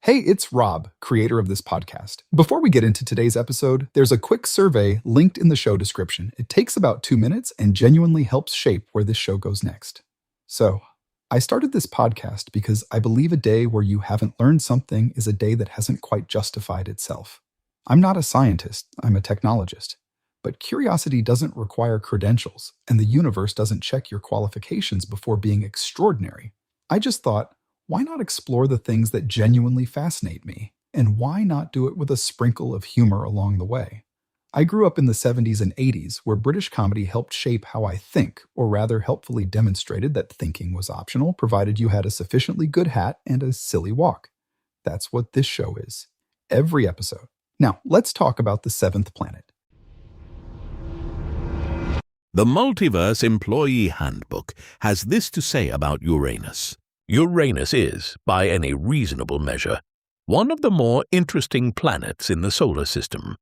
Hey, it's Rob, creator of this podcast. Before we get into today's episode, there's a quick survey linked in the show description. It takes about 2 minutes and genuinely helps shape where this show goes next. So, I started this podcast because I believe a day where you haven't learned something is a day that hasn't quite justified itself. I'm not a scientist, I'm a technologist. But curiosity doesn't require credentials, and the universe doesn't check your qualifications before being extraordinary. I just thought, why not explore the things that genuinely fascinate me? And why not do it with a sprinkle of humor along the way? I grew up in the 70s and 80s, where British comedy helped shape how I think, or rather helpfully demonstrated that thinking was optional, provided you had a sufficiently good hat and a silly walk. That's what this show is. Every episode. Now, let's talk about the seventh planet. The Multiverse Employee Handbook has this to say about Uranus. Uranus is, by any reasonable measure, one of the more interesting planets in the solar system.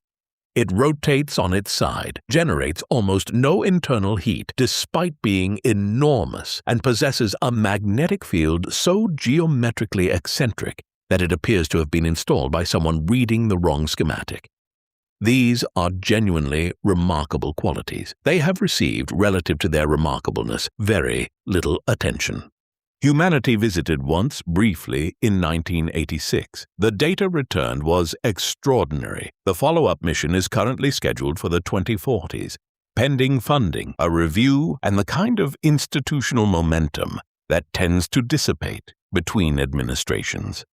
It rotates on its side, generates almost no internal heat despite being enormous, and possesses a magnetic field so geometrically eccentric that it appears to have been installed by someone reading the wrong schematic. These are genuinely remarkable qualities. They have received, relative to their remarkableness, very little attention. Humanity visited once, briefly, in 1986. The data returned was extraordinary. The follow-up mission is currently scheduled for the 2040s, pending funding, a review, and the kind of institutional momentum that tends to dissipate between administrations.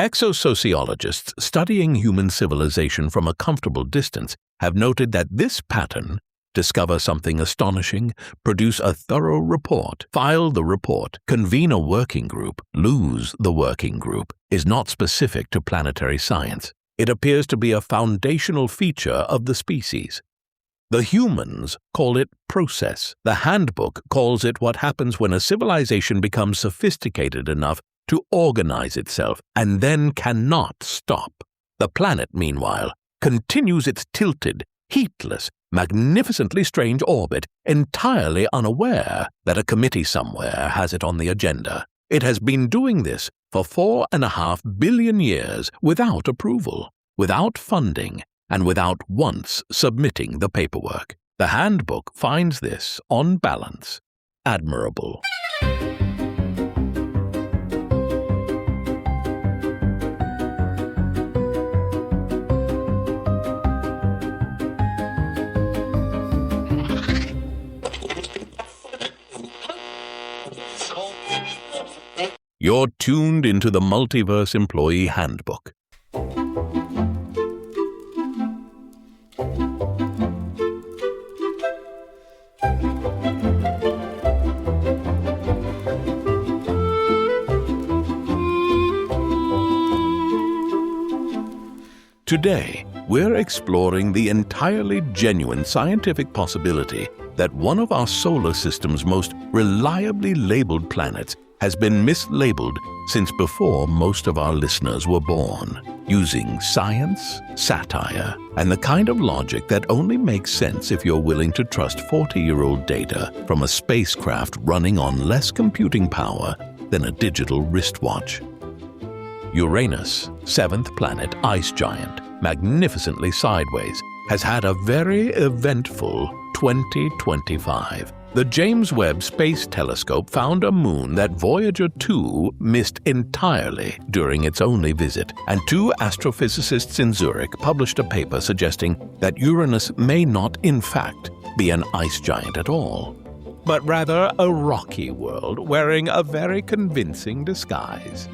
Exosociologists studying human civilization from a comfortable distance have noted that this pattern, discover something astonishing, produce a thorough report, file the report, convene a working group, lose the working group, is not specific to planetary science. It appears to be a foundational feature of the species. The humans call it process. The handbook calls it what happens when a civilization becomes sophisticated enough to organize itself and then cannot stop. The planet, meanwhile, continues its tilted, heatless, magnificently strange orbit, entirely unaware that a committee somewhere has it on the agenda. It has been doing this for 4.5 billion years without approval, without funding, and without once submitting the paperwork. The handbook finds this, on balance, admirable. You're tuned into the Multiverse Employee Handbook. Today, we're exploring the entirely genuine scientific possibility that one of our solar system's most reliably labeled planets has been mislabeled since before most of our listeners were born, using science, satire, and the kind of logic that only makes sense if you're willing to trust 40-year-old data from a spacecraft running on less computing power than a digital wristwatch. Uranus, seventh planet ice giant, magnificently sideways, has had a very eventful 2025. The James Webb Space Telescope found a moon that Voyager 2 missed entirely during its only visit, and 2 astrophysicists in Zürich published a paper suggesting that Uranus may not, in fact, be an ice giant at all, but rather a rocky world wearing a very convincing disguise.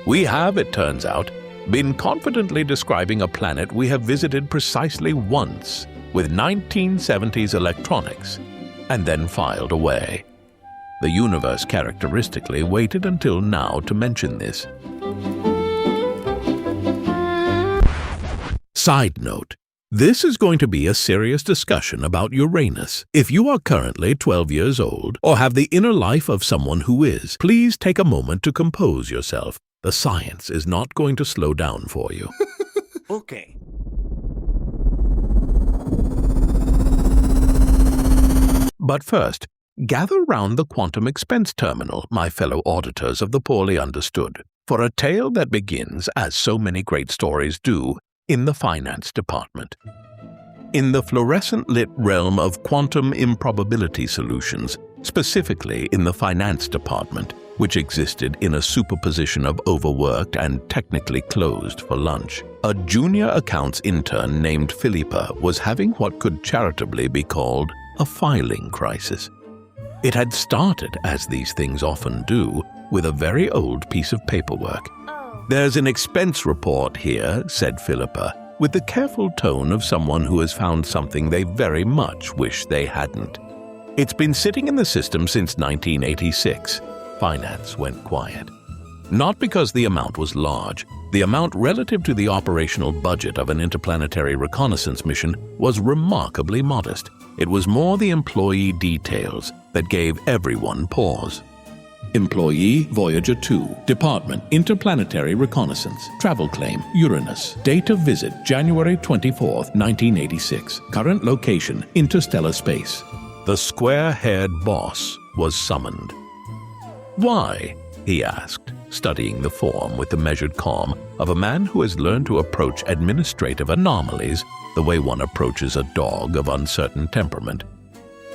We have, it turns out, been confidently describing a planet we have visited precisely once with 1970s electronics, and then filed away. The universe characteristically waited until now to mention this. Side note, this is going to be a serious discussion about Uranus. If you are currently 12 years old or have the inner life of someone who is, please take a moment to compose yourself. The science is not going to slow down for you. Okay. But first, gather round the quantum expense terminal, my fellow auditors of the poorly understood. for a tale that begins, as so many great stories do, in the finance department. In the fluorescent-lit realm of quantum improbability solutions, specifically in the finance department, which existed in a superposition of overworked and technically closed for lunch, a junior accounts intern named Philippa was having what could charitably be called a filing crisis. It had started, as these things often do, with a very old piece of paperwork. "There's an expense report here," said Philippa, with the careful tone of someone who has found something they very much wish they hadn't. "It's been sitting in the system since 1986. Finance went quiet. Not because the amount was large. The amount relative to the operational budget of an interplanetary reconnaissance mission was remarkably modest. It was more the employee details that gave everyone pause. Employee Voyager 2, Department Interplanetary Reconnaissance, Travel Claim Uranus, Date of Visit January 24, 1986, Current Location Interstellar Space. The square-haired boss was summoned. "Why?" he asked, studying the form with the measured calm of a man who has learned to approach administrative anomalies the way one approaches a dog of uncertain temperament.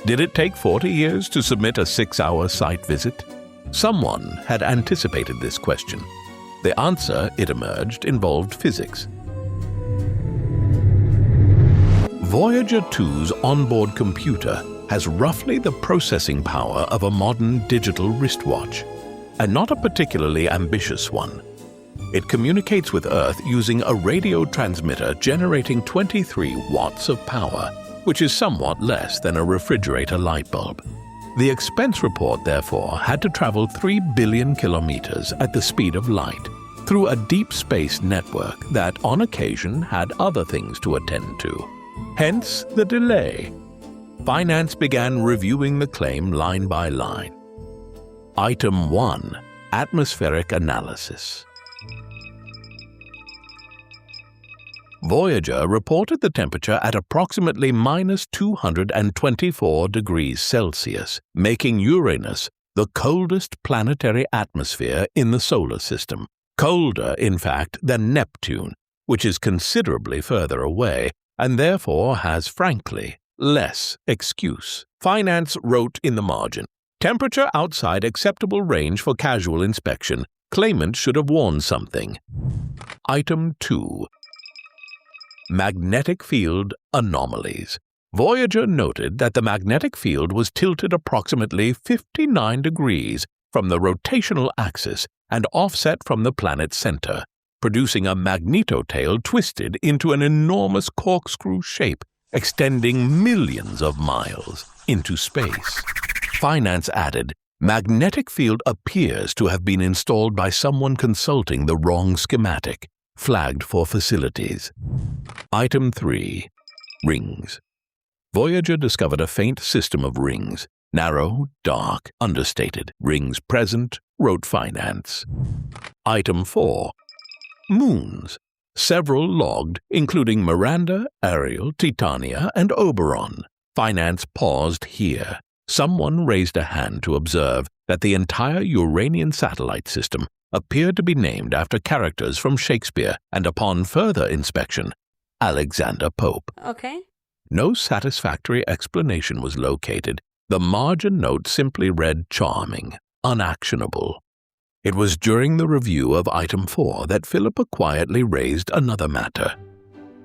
Did it take 40 years to submit a 6-hour site visit? Someone had anticipated this question. The answer, it emerged, involved physics. Voyager 2's onboard computer has roughly the processing power of a modern digital wristwatch, and not a particularly ambitious one. It communicates with Earth using a radio transmitter generating 23 watts of power, which is somewhat less than a refrigerator light bulb. The expense report, therefore, had to travel 3 billion kilometers at the speed of light through a deep space network that, on occasion, had other things to attend to. Hence the delay. Finance began reviewing the claim line by line. Item 1. Atmospheric Analysis. Voyager reported the temperature at approximately minus 224 degrees Celsius, making Uranus the coldest planetary atmosphere in the solar system. Colder, in fact, than Neptune, which is considerably further away and therefore has, frankly, less excuse. Finance wrote in the margin, "Temperature outside acceptable range for casual inspection. Claimant should have worn something." Item 2. Magnetic field anomalies. Voyager noted that the magnetic field was tilted approximately 59 degrees from the rotational axis and offset from the planet's center, producing a magnetotail twisted into an enormous corkscrew shape extending millions of miles into space. Finance added, "Magnetic field appears to have been installed by someone consulting the wrong schematic. Flagged for facilities." Item 3. Rings. Voyager discovered a faint system of rings. Narrow, dark, understated. Rings present, wrote Finance. Item 4. Moons. Several logged, including Miranda, Ariel, Titania, and Oberon. Finance paused here. Someone raised a hand to observe that the entire Uranian satellite system appeared to be named after characters from Shakespeare, and upon further inspection, Alexander Pope. Okay. No satisfactory explanation was located. The margin note simply read charming, unactionable. It was during the review of Item 4 that Philippa quietly raised another matter.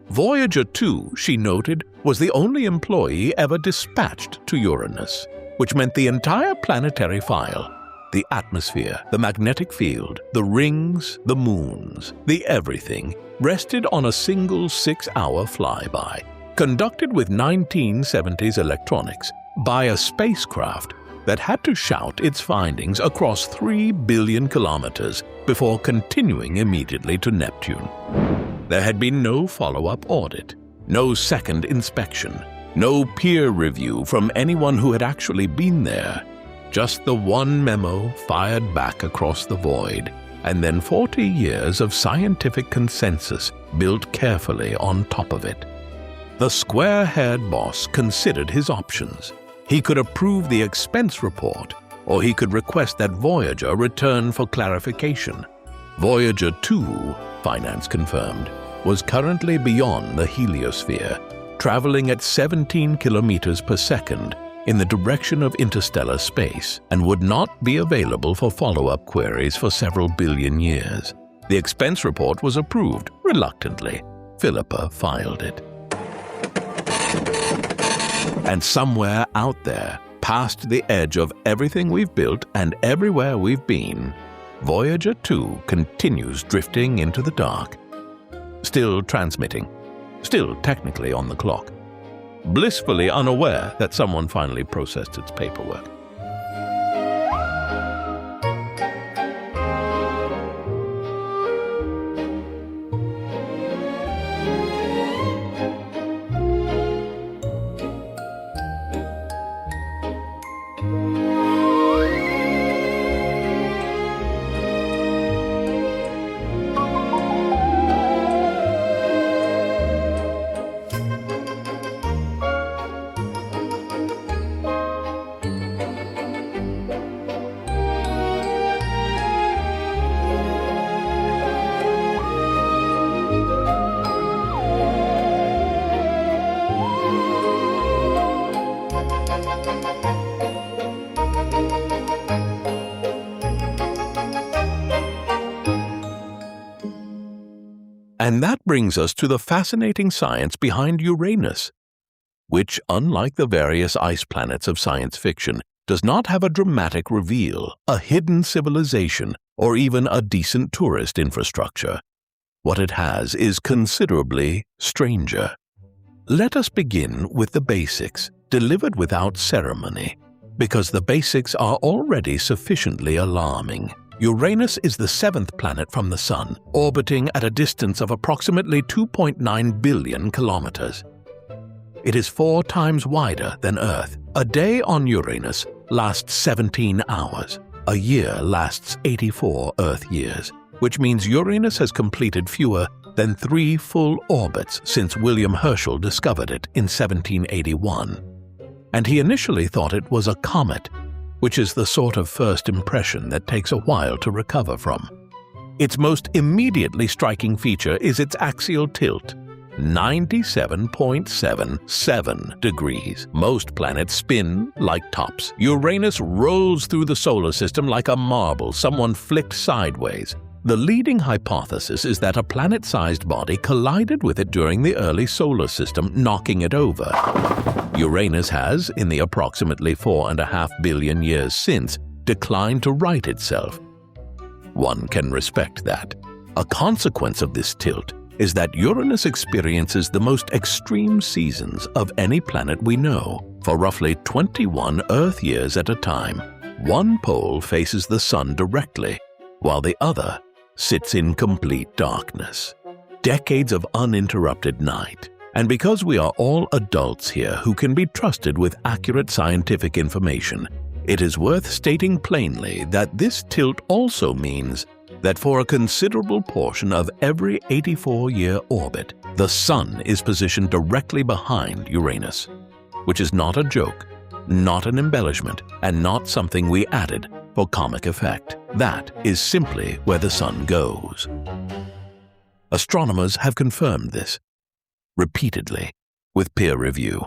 Voyager 2, she noted, was the only employee ever dispatched to Uranus, which meant the entire planetary file, the atmosphere, the magnetic field, the rings, the moons, the everything, rested on a single 6-hour flyby, conducted with 1970s electronics by a spacecraft that had to shout its findings across 3 billion kilometers before continuing immediately to Neptune. There had been no follow-up audit, no second inspection, no peer review from anyone who had actually been there. Just the one memo fired back across the void, and then 40 years of scientific consensus built carefully on top of it. The square-haired boss considered his options. He could approve the expense report, or he could request that Voyager return for clarification. Voyager 2, finance confirmed, was currently beyond the heliosphere, traveling at 17 kilometers per second in the direction of interstellar space, and would not be available for follow-up queries for several billion years. The expense report was approved reluctantly. Philippa filed it. And somewhere out there, past the edge of everything we've built and everywhere we've been, Voyager 2 continues drifting into the dark. Still transmitting, still technically on the clock, blissfully unaware that someone finally processed its paperwork. And that brings us to the fascinating science behind Uranus, which, unlike the various ice planets of science fiction, does not have a dramatic reveal, a hidden civilization, or even a decent tourist infrastructure. What it has is considerably stranger. Let us begin with the basics, delivered without ceremony, because the basics are already sufficiently alarming. Uranus is the seventh planet from the Sun, orbiting at a distance of approximately 2.9 billion kilometers. It is 4 times wider than Earth. A day on Uranus lasts 17 hours. A year lasts 84 Earth years, which means Uranus has completed fewer than 3 full orbits since William Herschel discovered it in 1781. And he initially thought it was a comet, which is the sort of first impression that takes a while to recover from. Its most immediately striking feature is its axial tilt, 97.77 degrees. Most planets spin like tops. Uranus rolls through the solar system like a marble someone flicked sideways. The leading hypothesis is that a planet-sized body collided with it during the early solar system, knocking it over. Uranus has, in the approximately 4.5 billion years since, declined to right itself. One can respect that. A consequence of this tilt is that Uranus experiences the most extreme seasons of any planet we know, for roughly 21 Earth years at a time. One pole faces the Sun directly, while the other sits in complete darkness. Decades of uninterrupted night. And because we are all adults here who can be trusted with accurate scientific information, it is worth stating plainly that this tilt also means that for a considerable portion of every 84-year orbit, the Sun is positioned directly behind Uranus, which is not a joke, not an embellishment, and not something we added for comic effect. That is simply where the Sun goes. Astronomers have confirmed this repeatedly with peer review.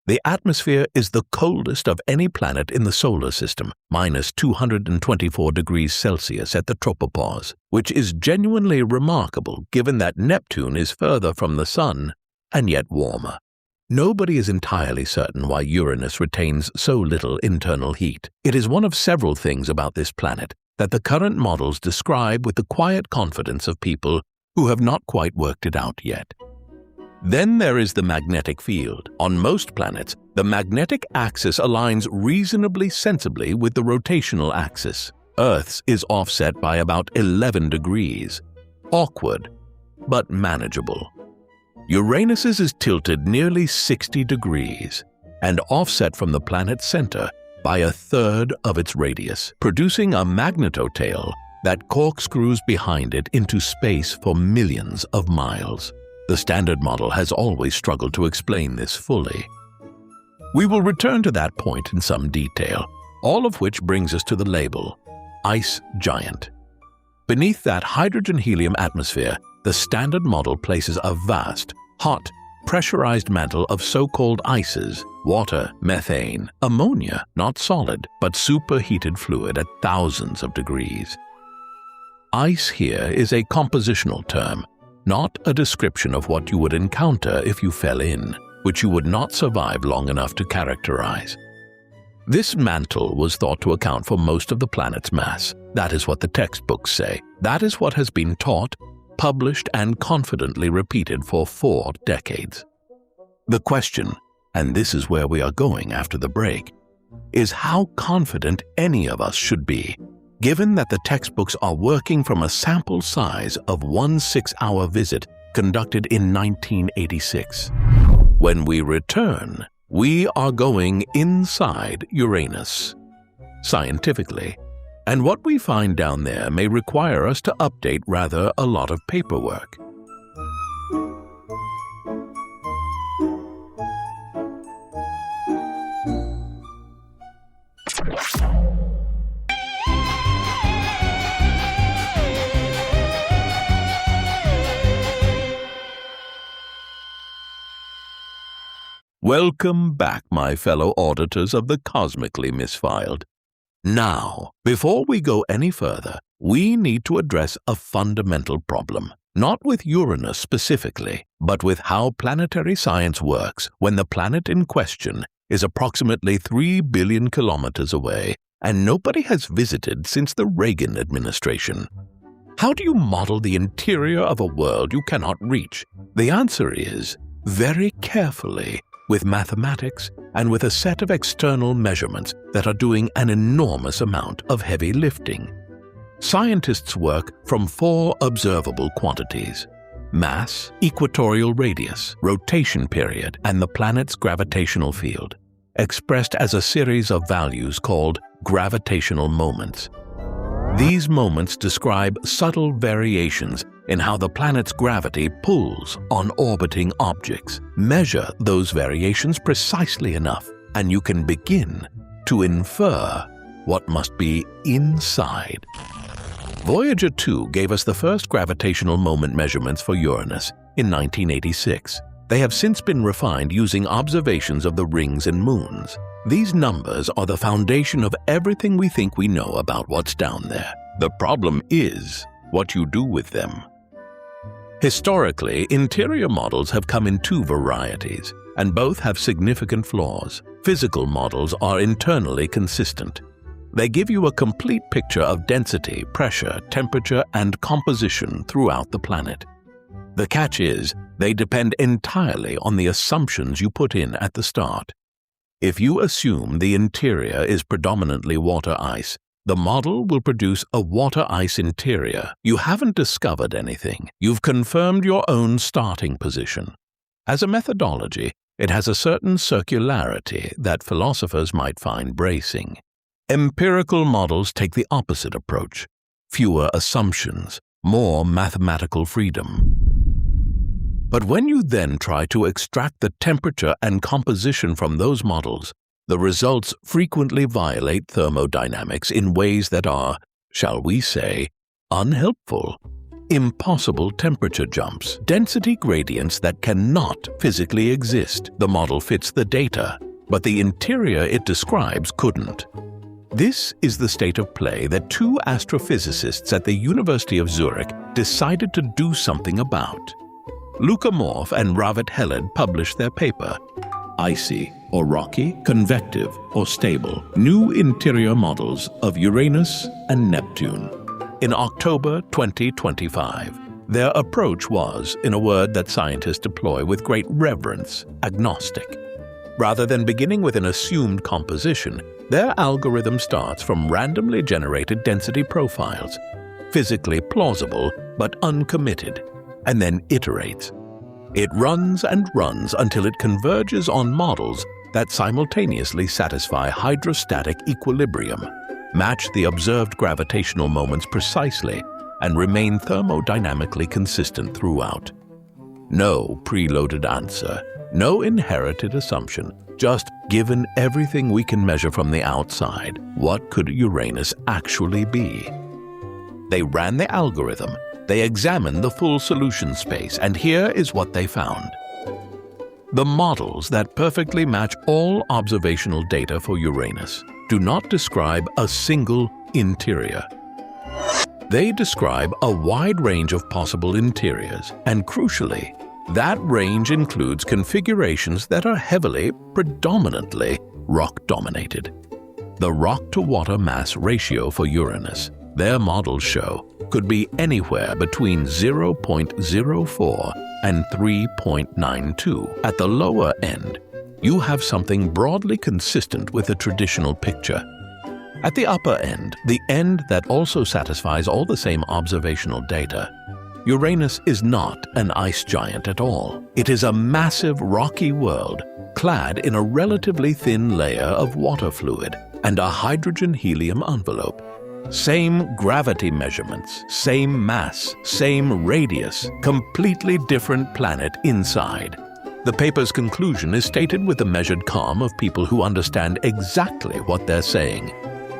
The atmosphere is the coldest of any planet in the solar system, minus 224 degrees Celsius at the tropopause, which is genuinely remarkable given that Neptune is further from the Sun and yet warmer. Nobody is entirely certain why Uranus retains so little internal heat. It is one of several things about this planet that the current models describe with the quiet confidence of people who have not quite worked it out yet. Then there is the magnetic field. On most planets, the magnetic axis aligns reasonably sensibly with the rotational axis. Earth's is offset by about 11 degrees. Awkward, but manageable. Uranus's is tilted nearly 60 degrees and offset from the planet's center by 1/3 of its radius, producing a magnetotail that corkscrews behind it into space for millions of miles. The Standard Model has always struggled to explain this fully. We will return to that point in some detail, all of which brings us to the label, Ice Giant. Beneath that hydrogen-helium atmosphere, the Standard Model places a vast, hot, pressurized mantle of so-called ices, water, methane, ammonia, not solid, but superheated fluid at thousands of degrees. Ice here is a compositional term, not a description of what you would encounter if you fell in, which you would not survive long enough to characterize. This mantle was thought to account for most of the planet's mass. That is what the textbooks say. That is what has been taught, published, and confidently repeated for 4 decades. The question, and this is where we are going after the break, is how confident any of us should be, given that the textbooks are working from a sample size of 1 6-hour visit conducted in 1986. When we return, we are going inside Uranus, scientifically, and what we find down there may require us to update rather a lot of paperwork. Welcome back, my fellow auditors of the Cosmically Misfiled. Now, before we go any further, we need to address a fundamental problem, not with Uranus specifically, but with how planetary science works when the planet in question is approximately 3 billion kilometers away and nobody has visited since the Reagan administration. How do you model the interior of a world you cannot reach? The answer is very carefully, with mathematics and with a set of external measurements that are doing an enormous amount of heavy lifting. Scientists work from 4 observable quantities: mass, equatorial radius, rotation period, and the planet's gravitational field, expressed as a series of values called gravitational moments. These moments describe subtle variations in how the planet's gravity pulls on orbiting objects. Measure those variations precisely enough, and you can begin to infer what must be inside. Voyager 2 gave us the first gravitational moment measurements for Uranus in 1986. They have since been refined using observations of the rings and moons. These numbers are the foundation of everything we think we know about what's down there. The problem is what you do with them. Historically, interior models have come in 2 varieties, and both have significant flaws. Physical models are internally consistent. They give you a complete picture of density, pressure, temperature, and composition throughout the planet. The catch is, they depend entirely on the assumptions you put in at the start. If you assume the interior is predominantly water ice, the model will produce a water ice interior. You haven't discovered anything. You've confirmed your own starting position. As a methodology, it has a certain circularity that philosophers might find bracing. Empirical models take the opposite approach: fewer assumptions, more mathematical freedom. But when you then try to extract the temperature and composition from those models, the results frequently violate thermodynamics in ways that are, shall we say, unhelpful. Impossible temperature jumps, density gradients that cannot physically exist. The model fits the data, but the interior it describes couldn't. This is the state of play that 2 astrophysicists at the University of Zürich decided to do something about. Luca Morf and Ravit Heled published their paper, Icy or Rocky, Convective or Stable, New Interior Models of Uranus and Neptune, in October 2025. Their approach was, in a word that scientists deploy with great reverence, agnostic. Rather than beginning with an assumed composition, their algorithm starts from randomly generated density profiles, physically plausible but uncommitted, and then iterates. It runs and runs until it converges on models that simultaneously satisfy hydrostatic equilibrium, match the observed gravitational moments precisely, and remain thermodynamically consistent throughout. No preloaded answer, no inherited assumption, just given everything we can measure from the outside, what could Uranus actually be? They ran the algorithm, they examined the full solution space, and here is what they found. The models that perfectly match all observational data for Uranus do not describe a single interior. They describe a wide range of possible interiors, and crucially, that range includes configurations that are heavily, predominantly, rock-dominated. The rock-to-water mass ratio for Uranus, their models show, could be anywhere between 0.04 and 3.92. At the lower end, you have something broadly consistent with a traditional picture. At the upper end, the end that also satisfies all the same observational data, Uranus is not an ice giant at all. It is a massive rocky world clad in a relatively thin layer of water fluid and a hydrogen-helium envelope. Same gravity measurements, same mass, same radius, completely different planet inside. The paper's conclusion is stated with the measured calm of people who understand exactly what they're saying.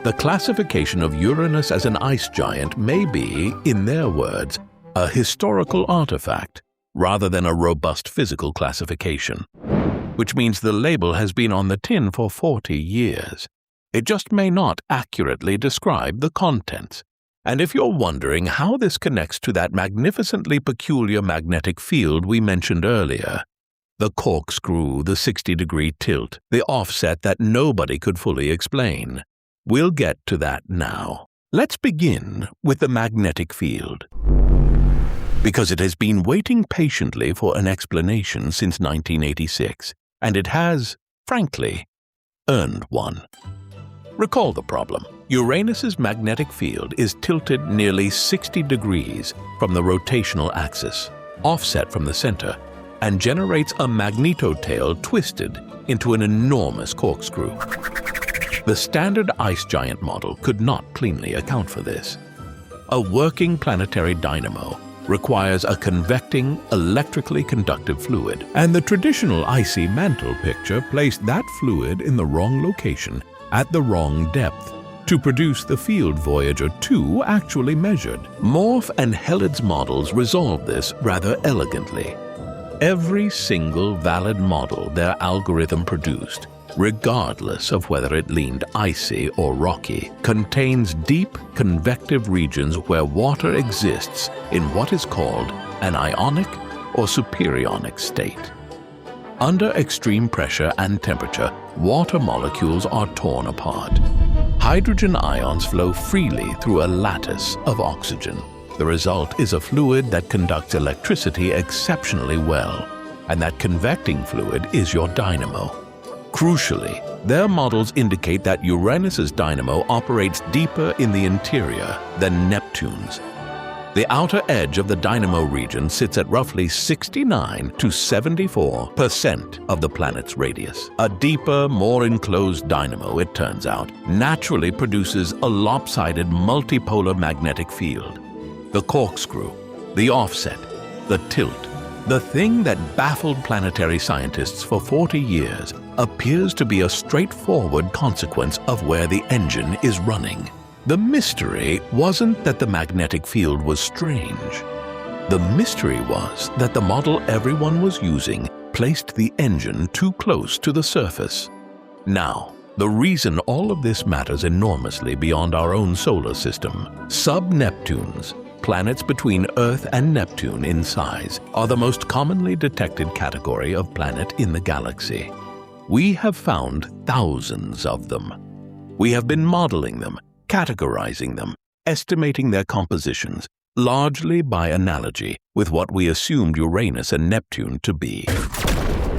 The classification of Uranus as an ice giant may be, in their words, a historical artefact rather than a robust physical classification, which means the label has been on the tin for 40 years. It just may not accurately describe the contents. And if you're wondering how this connects to that magnificently peculiar magnetic field we mentioned earlier, the corkscrew, the 60-degree tilt, the offset that nobody could fully explain, we'll get to that now. Let's begin with the magnetic field, because it has been waiting patiently for an explanation since 1986, and it has, frankly, earned one. Recall the problem. Uranus's magnetic field is tilted nearly 60 degrees from the rotational axis, offset from the center, and generates a magnetotail twisted into an enormous corkscrew. The standard ice giant model could not cleanly account for this. A working planetary dynamo requires a convecting, electrically conductive fluid, and the traditional icy mantle picture placed that fluid in the wrong location at the wrong depth to produce the field Voyager 2 actually measured. Morph and Helid's models resolved this rather elegantly. Every single valid model their algorithm produced, regardless of whether it leaned icy or rocky, contains deep convective regions where water exists in what is called an ionic or superionic state. Under extreme pressure and temperature, water molecules are torn apart. Hydrogen ions flow freely through a lattice of oxygen. The result is a fluid that conducts electricity exceptionally well, and that convecting fluid is your dynamo. Crucially, their models indicate that Uranus's dynamo operates deeper in the interior than Neptune's. The outer edge of the dynamo region sits at roughly 69 to 74% of the planet's radius. A deeper, more enclosed dynamo, it turns out, naturally produces a lopsided multipolar magnetic field. The corkscrew, the offset, the tilt, the thing that baffled planetary scientists for 40 years appears to be a straightforward consequence of where the engine is running. The mystery wasn't that the magnetic field was strange. The mystery was that the model everyone was using placed the engine too close to the surface. Now, the reason all of this matters enormously beyond our own solar system, sub-Neptunes, planets between Earth and Neptune in size, are the most commonly detected category of planet in the galaxy. We have found thousands of them. We have been modeling them, categorizing them, estimating their compositions, largely by analogy with what we assumed Uranus and Neptune to be.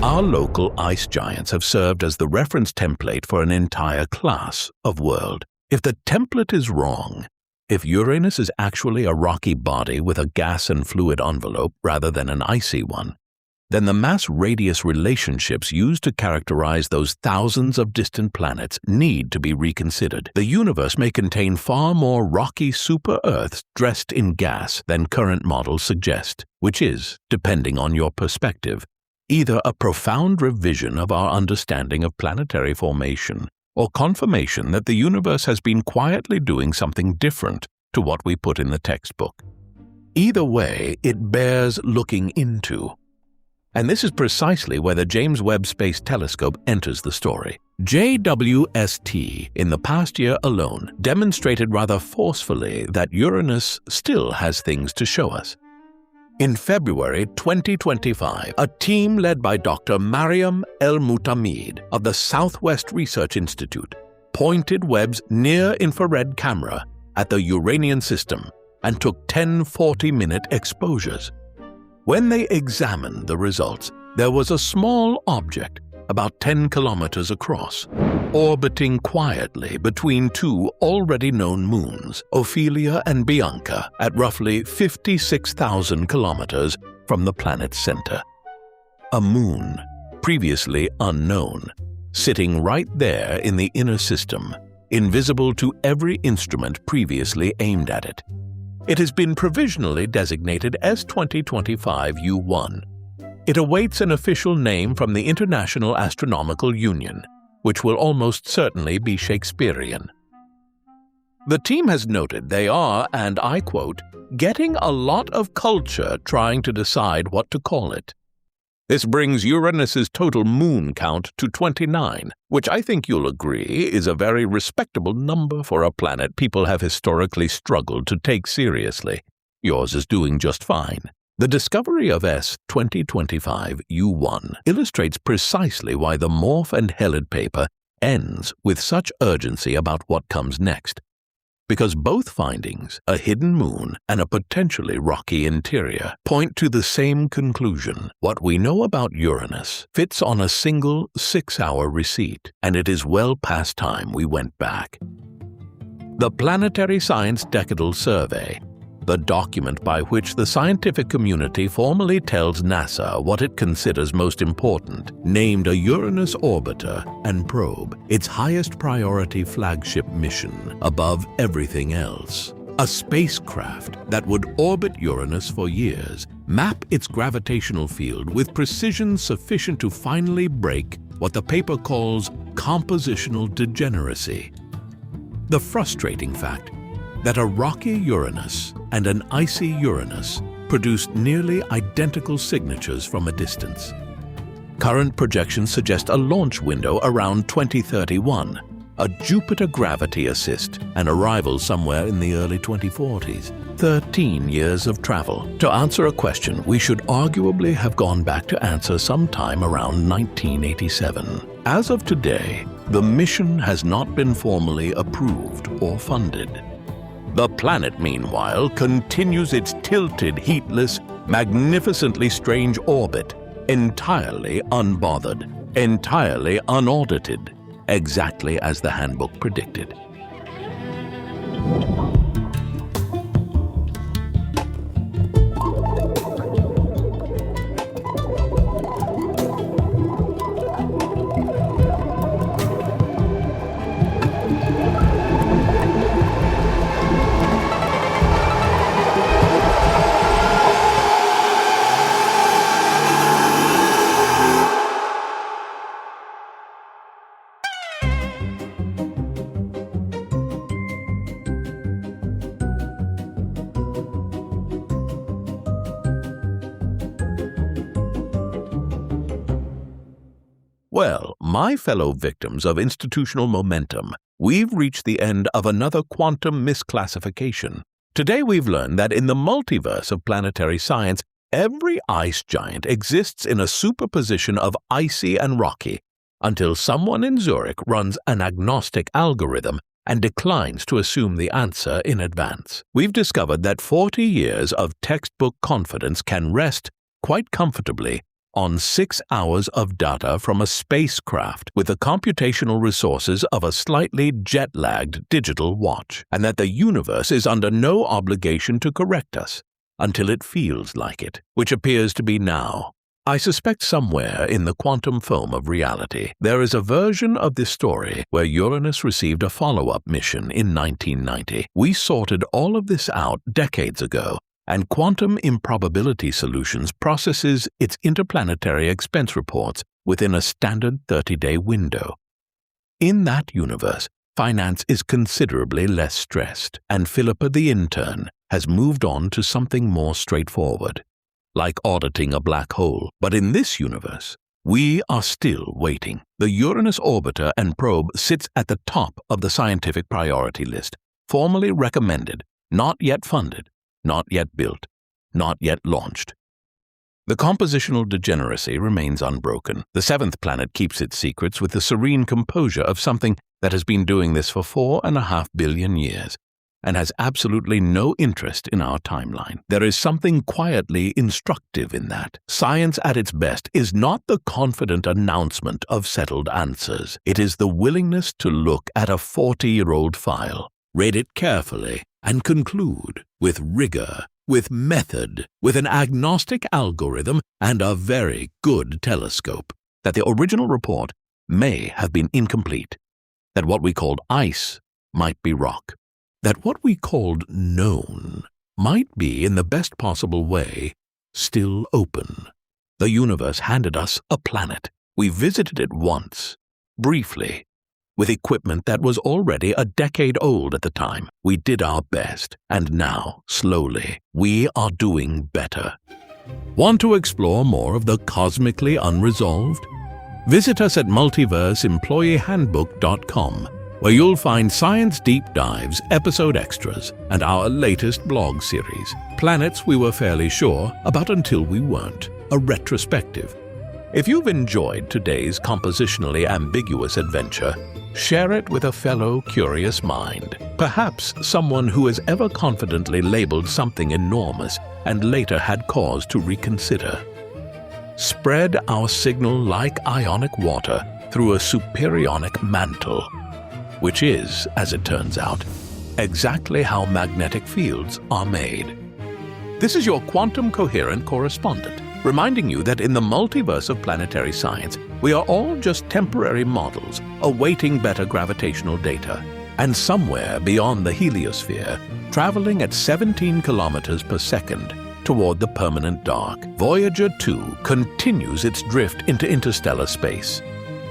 Our local ice giants have served as the reference template for an entire class of world. If the template is wrong, if Uranus is actually a rocky body with a gas and fluid envelope rather than an icy one, then the mass-radius relationships used to characterize those thousands of distant planets need to be reconsidered. The universe may contain far more rocky super-Earths dressed in gas than current models suggest, which is, depending on your perspective, either a profound revision of our understanding of planetary formation or confirmation that the universe has been quietly doing something different to what we put in the textbook. Either way, it bears looking into. And this is precisely where the James Webb Space Telescope enters the story. JWST, in the past year alone, demonstrated rather forcefully that Uranus still has things to show us. In February 2025, a team led by Dr. Mariam El-Mutamid of the Southwest Research Institute pointed Webb's near-infrared camera at the Uranian system and took 10 40-minute exposures. When they examined the results, there was a small object about 10 kilometers across, orbiting quietly between two already known moons, Ophelia and Bianca, at roughly 56,000 kilometers from the planet's center. A moon, previously unknown, sitting right there in the inner system, invisible to every instrument previously aimed at it. It has been provisionally designated S2025-U1. It awaits an official name from the International Astronomical Union, which will almost certainly be Shakespearean. The team has noted they are, and I quote, getting a lot of culture trying to decide what to call it. This brings Uranus's total moon count to 29, which I think you'll agree is a very respectable number for a planet people have historically struggled to take seriously. Yours is doing just fine. The discovery of S2025-U1 illustrates precisely why the Morph and Helid paper ends with such urgency about what comes next. Because both findings, a hidden moon and a potentially rocky interior, point to the same conclusion. What we know about Uranus fits on a single 6-hour receipt, and it is well past time we went back. The Planetary Science Decadal Survey, the document by which the scientific community formally tells NASA what it considers most important, named a Uranus orbiter and probe its highest priority flagship mission above everything else. A spacecraft that would orbit Uranus for years, map its gravitational field with precision sufficient to finally break what the paper calls compositional degeneracy. The frustrating fact that a rocky Uranus and an icy Uranus produced nearly identical signatures from a distance. Current projections suggest a launch window around 2031, a Jupiter gravity assist, and arrival somewhere in the early 2040s. 13 years of travel. To answer a question we should arguably have gone back to answer sometime around 1987. As of today, the mission has not been formally approved or funded. The planet, meanwhile, continues its tilted, heatless, magnificently strange orbit, entirely unbothered, entirely unaudited, exactly as the handbook predicted. Well, my fellow victims of institutional momentum, we've reached the end of another quantum misclassification. Today we've learned that in the multiverse of planetary science, every ice giant exists in a superposition of icy and rocky, until someone in Zürich runs an agnostic algorithm and declines to assume the answer in advance. We've discovered that 40 years of textbook confidence can rest, quite comfortably, on 6 hours of data from a spacecraft with the computational resources of a slightly jet-lagged digital watch, and that the universe is under no obligation to correct us until it feels like it, which appears to be now. I suspect somewhere in the quantum foam of reality there is a version of this story where Uranus received a follow-up mission in 1990. We sorted all of this out decades ago, and Quantum Improbability Solutions processes its interplanetary expense reports within a standard 30-day window. In that universe, finance is considerably less stressed, and Philippa the intern has moved on to something more straightforward, like auditing a black hole. But in this universe, we are still waiting. The Uranus orbiter and probe sits at the top of the scientific priority list, formally recommended, not yet funded, not yet built, not yet launched. The compositional degeneracy remains unbroken. The seventh planet keeps its secrets with the serene composure of something that has been doing this for 4.5 billion years and has absolutely no interest in our timeline. There is something quietly instructive in that. Science at its best is not the confident announcement of settled answers. It is the willingness to look at a 40-year-old file, read it carefully, and conclude with rigor, with method, with an agnostic algorithm and a very good telescope, that the original report may have been incomplete, that what we called ice might be rock, that what we called known might be, in the best possible way, still open. The universe handed us a planet. We visited it once, briefly, with equipment that was already a decade old at the time. We did our best, and now, slowly, we are doing better. Want to explore more of the cosmically unresolved? Visit us at multiverseemployeehandbook.com, where you'll find science deep dives, episode extras, and our latest blog series, Planets We Were Fairly Sure About Until We Weren't, a retrospective. If you've enjoyed today's compositionally ambiguous adventure, share it with a fellow curious mind, perhaps someone who has ever confidently labeled something enormous and later had cause to reconsider. Spread our signal like ionic water through a superionic mantle, which is, as it turns out, exactly how magnetic fields are made. This is your quantum coherent correspondent, reminding you that in the multiverse of planetary science, we are all just temporary models awaiting better gravitational data. And somewhere beyond the heliosphere, traveling at 17 kilometers per second toward the permanent dark, Voyager 2 continues its drift into interstellar space,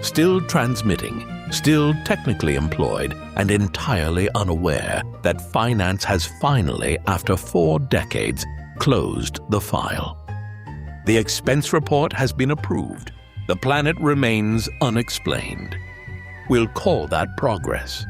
still transmitting, still technically employed, and entirely unaware that finance has finally, after 4 decades, closed the file. The expense report has been approved. The planet remains unexplained. We'll call that progress.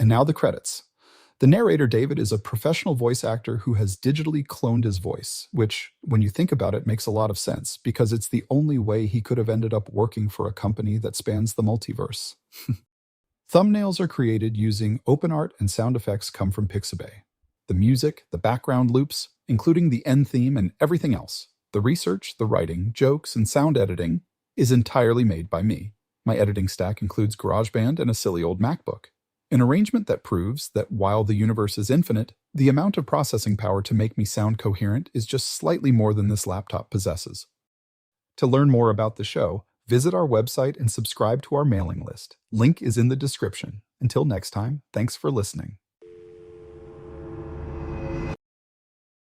And now the credits. The narrator, David, is a professional voice actor who has digitally cloned his voice, which, when you think about it, makes a lot of sense, because it's the only way he could have ended up working for a company that spans the multiverse. Thumbnails are created using OpenArt, and sound effects come from Pixabay. The music, the background loops, including the end theme and everything else, the research, the writing, jokes, and sound editing, is entirely made by me. My editing stack includes GarageBand and a silly old MacBook. An arrangement that proves that while the universe is infinite, the amount of processing power to make me sound coherent is just slightly more than this laptop possesses. To learn more about the show, visit our website and subscribe to our mailing list. Link is in the description. Until next time, thanks for listening.